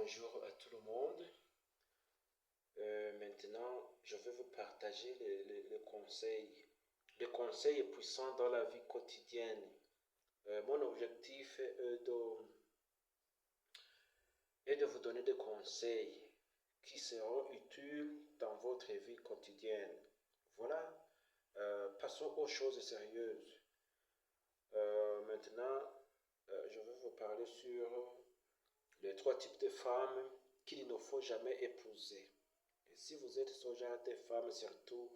bonjour à tout le monde. Maintenant, je vais vous partager les conseils puissants dans la vie quotidienne. Mon objectif est de vous donner des conseils qui seront utiles dans votre vie quotidienne. Voilà, passons aux choses sérieuses. Maintenant, je vais vous parler sur les 3 types de femmes qu'il ne faut jamais épouser. Et si vous êtes ce genre de femme, surtout,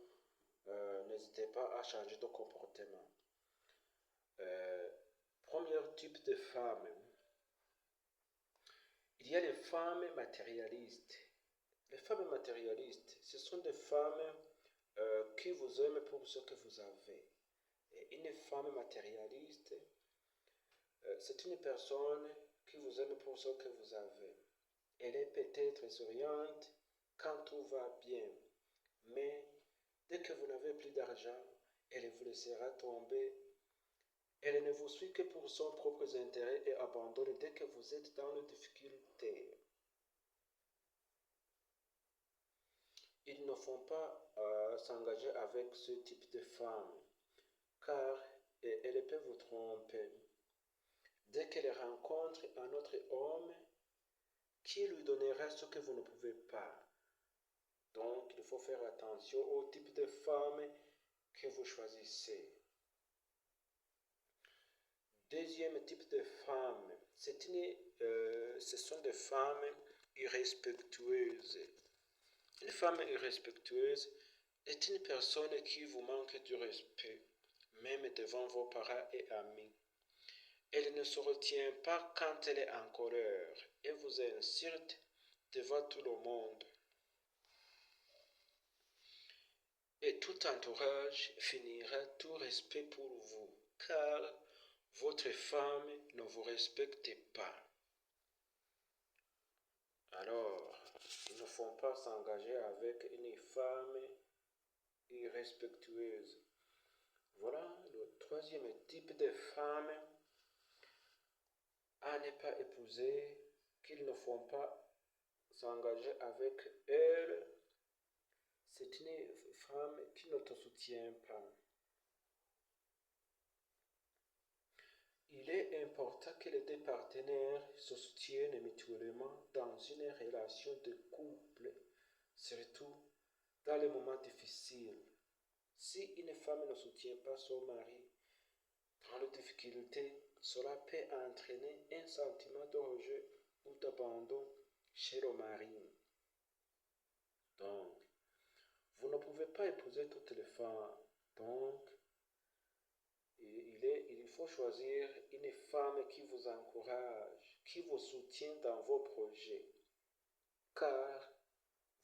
n'hésitez pas à changer de comportement. Euh, Premier type de femme, il y a les femmes matérialistes. Les femmes matérialistes, ce sont des femmes qui vous aiment pour ce que vous avez. Et une femme matérialiste, c'est une personne qui vous aime pour ce que vous avez. Elle est peut-être souriante quand tout va bien, mais dès que vous n'avez plus d'argent, elle vous laissera tomber. Elle ne vous suit que pour son propre intérêt et abandonne dès que vous êtes dans une difficulté. Ils ne font pas s'engager avec ce type de femme, car elle peut vous tromper. Dès qu'elle rencontre un autre homme qui lui donnera ce que vous ne pouvez pas. Donc, il faut faire attention au type de femme que vous choisissez. Deuxième type de femme, ce sont des femmes irrespectueuses. Une femme irrespectueuse est une personne qui vous manque du respect, même devant vos parents et amis. Elle ne se retient pas quand elle est en colère et vous insulte devant tout le monde. Et tout entourage finira tout respect pour vous, car votre femme ne vous respecte pas. Alors, il ne faut pas s'engager avec une femme irrespectueuse. Voilà le troisième type de femme à ne pas épouser, qu'il ne faut pas s'engager avec elle. C'est une femme qui ne te soutient pas. Il est important que les deux partenaires se soutiennent mutuellement dans une relation de couple, surtout dans les moments difficiles. Si une femme ne soutient pas son mari dans les difficultés, cela peut entraîner un sentiment de rejet ou d'abandon chez le mari. Donc, vous ne pouvez pas épouser toutes les femmes. Donc, il faut choisir une femme qui vous encourage, qui vous soutient dans vos projets. Car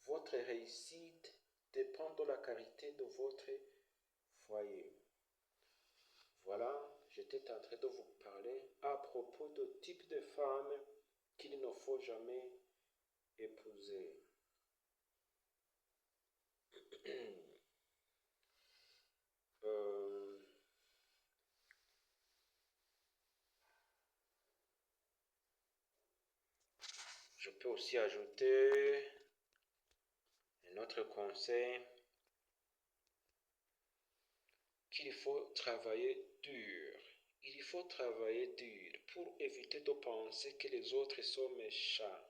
votre réussite dépend de la qualité de votre foyer. Voilà, j'étais en train de vous parler à propos de type de femme qu'il ne faut jamais épouser. Euh, je peux aussi ajouter un autre conseil, qu'il faut travailler dur. Il faut travailler dur pour éviter de penser que les autres sont méchants.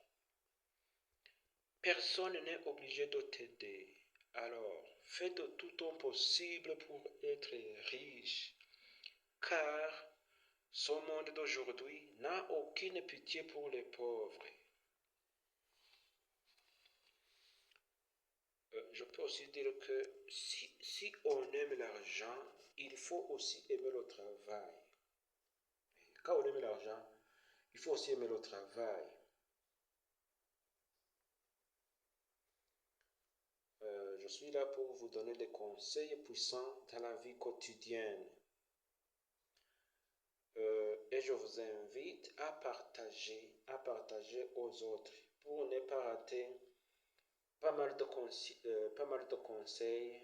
Personne n'est obligé de t'aider. Alors, fais de tout ton possible pour être riche, car ce monde d'aujourd'hui n'a aucune pitié pour les pauvres. Je peux aussi dire que si on aime l'argent, il faut aussi aimer le travail. Quand on aime l'argent, il faut aussi aimer le travail. Je suis là pour vous donner des conseils puissants dans la vie quotidienne. Et je vous invite à partager aux autres pour ne pas rater pas mal de conseils.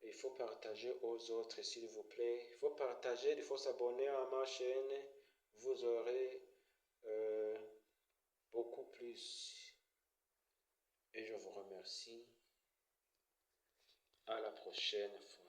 Il faut partager aux autres, s'il vous plaît. Il faut partager, il faut s'abonner à ma chaîne. Vous aurez beaucoup plus et je vous remercie. À la prochaine fois.